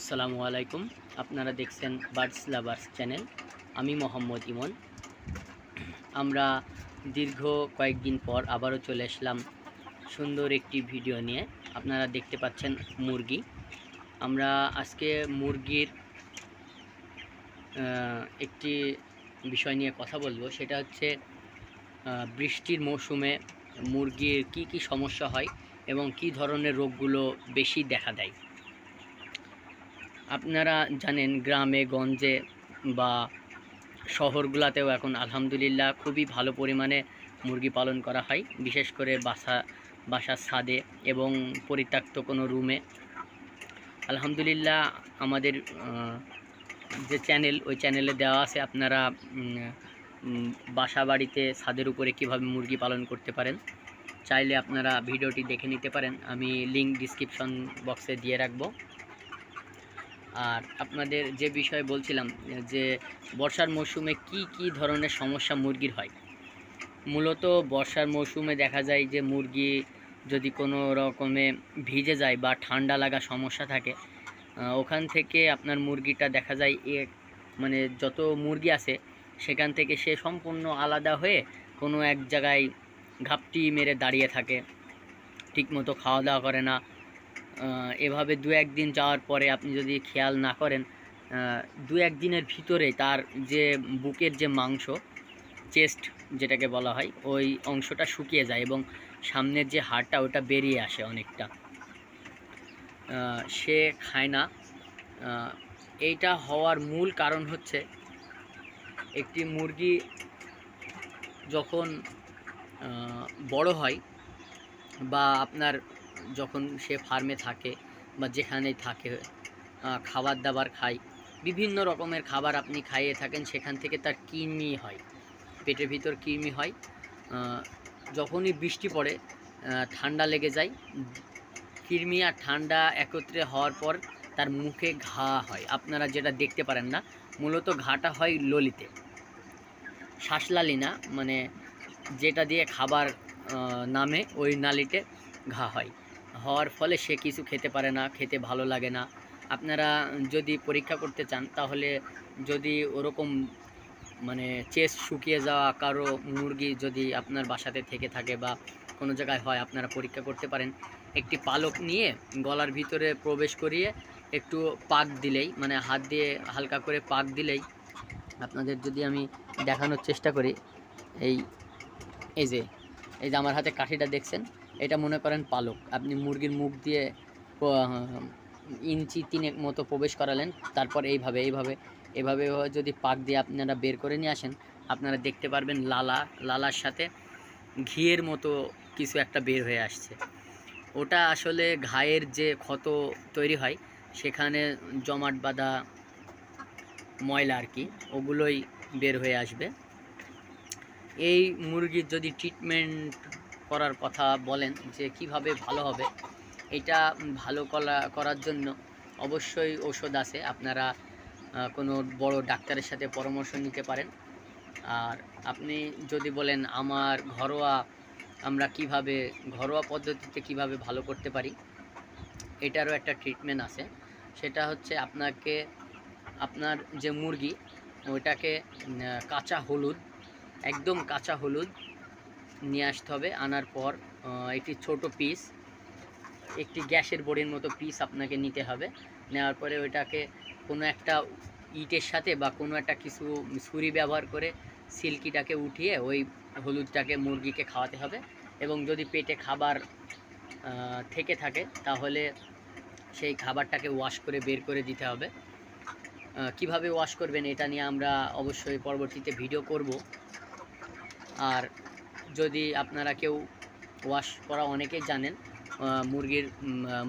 আসসালামু আলাইকুম। আপনারা দেখছেন বার্ডস লাভার্স চ্যানেল। আমি মোহাম্মদ ইমন। আমরা দীর্ঘ কয়েকদিন পর আবারও চলে আসলাম সুন্দর একটি ভিডিও নিয়ে। আপনারা দেখতে পাচ্ছেন মুরগি। আমরা আজকে মুরগির একটি বিষয় নিয়ে কথা বলবো। সেটা হচ্ছে বৃষ্টির মৌসুমে মুরগির কি সমস্যা হয় এবং কি ধরনের রোগগুলো বেশি দেখা দেয়। আপনারা জানেন গ্রামে গঞ্জে বা শহরগুলোতেও এখন আলহামদুলিল্লাহ খুবই ভালো পরিমাণে মুরগি পালন করা হয়, বিশেষ করে বাসার ছাদে এবং পরিত্যক্ত কোনো রুমে। আলহামদুলিল্লাহ আমাদের যে চ্যানেল, ওই চ্যানেলে দেওয়া আছে আপনারা বাসা বাড়িতে ছাদের উপরে কিভাবে মুরগি পালন করতে পারেন। চাইলে আপনারা ভিডিওটি দেখে নিতে পারেন, আমি লিঙ্ক ডিসক্রিপশন বক্সে দিয়ে রাখবো। আর আপনাদের যে বিষয়ে বলছিলাম যে বর্ষার মৌসুমে কি ধরনের সমস্যা মুরগির হয়। মূলত বর্ষার মৌসুমে দেখা যায় যে মুরগি যদি কোনো রকমে ভিজে যায় বা ঠান্ডা লাগা সমস্যা থাকে, ওখান থেকে আপনার মুরগিটা দেখা যায় মানে যত মুরগি আছে সেখান থেকে সে সম্পূর্ণ আলাদা হয়ে কোনো এক জায়গায় ঘাপটি মেরে দাঁড়িয়ে থাকে, ঠিকমতো খাওয়া দাওয়া করে না। এভাবে দু একদিন যাওয়ার পরে আপনি যদি খেয়াল না করেন, দু একদিনের ভিতরে তার যে বুকের যে মাংস, চেস্ট যেটাকে বলা হয়, ওই অংশটা শুকিয়ে যায় এবং সামনের যে হাড়টা ওটা বেরিয়ে আসে অনেকটা। সে খায় না। এইটা হওয়ার মূল কারণ হচ্ছে একটি মুরগি যখন বড় হয় বা আপনার যখন সে ফার্মে থাকে বা যেখানেই থাকে, খাবার দাবার খায়, বিভিন্ন রকমের খাবার আপনি খাইয়ে থাকেন, সেখান থেকে তার কৃমি হয়, পেটের ভিতর কৃমি হয়। যখনই বৃষ্টি পড়ে ঠান্ডা লেগে যায়, কৃমি আর ঠান্ডা একত্রে হওয়ার পর তার মুখে ঘা হয়। আপনারা যেটা দেখতে পারেন না, মূলত ঘাটা হয় ললিতে, শ্বাসনালী না, মানে যেটা দিয়ে খাবার নামে ওই নালীতে ঘা হয়। হওয়ার ফলে সে কিছু খেতে পারে না, খেতে ভালো লাগে না। আপনারা যদি পরীক্ষা করতে চান তাহলে যদি ওরকম মানে চেস্ট শুকিয়ে যাওয়া কারো মুরগি যদি আপনার বাসাতে থেকে থাকে বা কোনো জায়গায় হয়, আপনারা পরীক্ষা করতে পারেন। একটি পালক নিয়ে গলার ভিতরে প্রবেশ করিয়ে একটু পাক দিলেই, মানে হাত দিয়ে হালকা করে পাক দিলেই, আপনাদের যদি আমি দেখানোর চেষ্টা করি, এই এই যে আমার হাতে কাঠিটা দেখছেন, এটা মনে করেন পালক। আপনি মুরগির মুখ দিয়ে ইঞ্চি 3 মতো প্রবেশ করালেন, তারপর এইভাবে যদি পাক দিয়ে আপনারা বের করে নিয়ে আসেন, আপনারা দেখতে পারবেন লালার সাথে ঘিয়ের মতো কিছু একটা বের হয়ে আসছে। ওটা আসলে ঘায়ের যে ক্ষত তৈরি হয় সেখানে জমাট বাঁধা ময়লা আর কি, ওগুলোই বের হয়ে আসবে। এই মুরগির যদি ট্রিটমেন্ট করার কথা বলেন যে কিভাবে ভালো হবে, এটা ভালো করার জন্য অবশ্যই ঔষধ আছে। আপনারা কোনো বড় ডাক্তারের সাথে পরামর্শ নিতে পারেন। আর আপনি যদি বলেন আমরা ঘরোয়া পদ্ধতিতে কিভাবে ভালো করতে পারি, এটারও একটা ট্রিটমেন্ট আছে। সেটা হচ্ছে আপনার যে মুরগি, ওইটাকে একদম কাঁচা হলুদ নিয়ে আসতে হবে। আনার পর একটি ছোট পিস, একটি গ্যাসের বড়ির মতো পিস আপনাকে নিতে হবে। নেওয়ার পরে ওইটাকে কোনো একটা ইটের সাথে বা কোনো একটা কিছু ছুরি ব্যবহার করে সিল্কিটাকে উঠিয়ে ওই হলুদটাকে মুরগিকে খাওয়াতে হবে। এবং যদি পেটে খাবার থেকে থাকে তাহলে সেই খাবারটাকে ওয়াশ করে বের করে দিতে হবে। কিভাবে ওয়াশ করবেন এটা নিয়ে আমরা অবশ্যই পরবর্তীতে ভিডিও করব। আর যদি আপনারা কেউ ওয়াশ করা অনেকেই জানেন, মুরগির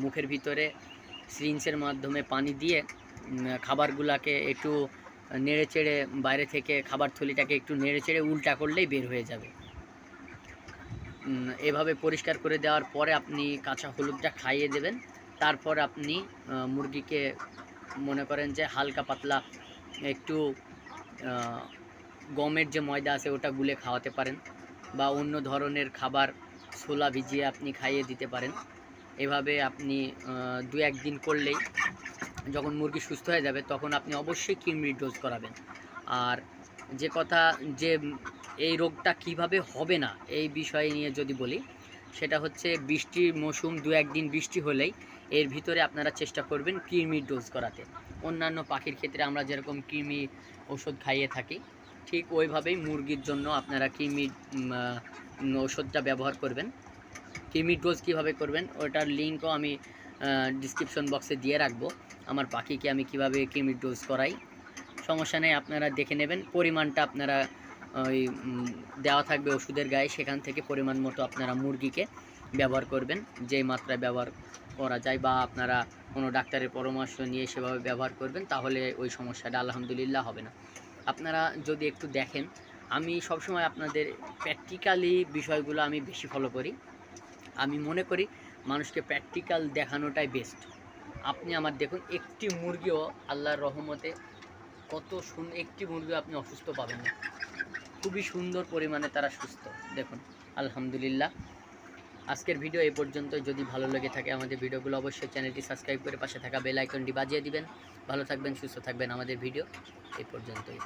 মুখের ভিতরে সিরিঞ্জের মাধ্যমে পানি দিয়ে খাবারগুলোকে একটু নেড়ে চেড়ে, বাইরে থেকে খাবার থলিটাকে একটু নেড়ে চেড়ে উল্টা করলেই বের হয়ে যাবে। এভাবে পরিষ্কার করে দেওয়ার পরে আপনি কাঁচা হলুদটা খাইয়ে দেবেন। তারপর আপনি মুরগিকে মনে করেন যে হালকা পাতলা একটু গমের যে ময়দা আছে ওটা গুলে খাওয়াতে পারেন, বা অন্য ধরনের খাবার ছোলা ভিজিয়ে আপনি খাইয়ে দিতে পারেন। এভাবে আপনি 2-1 দিন করলেই যখন মুরগি সুস্থ হয়ে যাবে তখন আপনি অবশ্যই কৃমির ডোজ করাবেন। আর যে কথা যে এই রোগটা কিভাবে হবে না এই বিষয় নিয়ে যদি বলি, সেটা হচ্ছে বৃষ্টির মৌসুম 2-1 দিন বৃষ্টি হলেই এর ভিতরে আপনারা চেষ্টা করবেন কৃমির ডোজ করাতে। অন্যান্য পাখির ক্ষেত্রে আমরা যেরকম কৃমি ওষুধ খাইয়ে থাকি, ঠিক ওইভাবেই মুরগির জন্য আপনারা কৃমির ওষুধটা ব্যবহার করবেন। কৃমির ডোজ কীভাবে করবেন ওটার লিঙ্কও আমি ডিসক্রিপশন বক্সে দিয়ে রাখবো। আমার পাখিকে আমি কিভাবে কৃমির ডোজ করাই, সমস্যা নেই, আপনারা দেখে নেবেন। পরিমাণটা আপনারা ওই দেওয়া থাকবে ওষুধের গায়ে, সেখান থেকে পরিমাণ মতো আপনারা মুরগিকে ব্যবহার করবেন, যেই মাত্রায় ব্যবহার করা যায়, বা আপনারা কোনো ডাক্তারের পরামর্শ নিয়ে সেভাবে ব্যবহার করবেন, তাহলে ওই সমস্যাটা আলহামদুলিল্লাহ হবে না। আপনারা যদি একটু দেখেন, আমি সবসময় আপনাদের প্র্যাকটিক্যালি বিষয়গুলো আমি বেশি ফলো করি। আমি মনে করি মানুষকে প্র্যাকটিক্যাল দেখানোটাই বেস্ট। আপনি আমার দেখুন, একটি মুরগিও আল্লাহর রহমতে কত সুন্দর, একটি মুরগিও আপনি অসুস্থ পাবেন না, খুবই সুন্দর পরিমাণে তারা সুস্থ, দেখুন আলহামদুলিল্লাহ। আজকের ভিডিও এই পর্যন্ত। যদি ভালো লেগে থাকে আমাদের ভিডিওগুলো অবশ্যই চ্যানেলটি সাবস্ক্রাইব করে পাশে থাকা বেল আইকনটি বাজিয়ে দিবেন। ভালো থাকবেন, সুস্থ থাকবেন। আমাদের ভিডিও এই পর্যন্তই।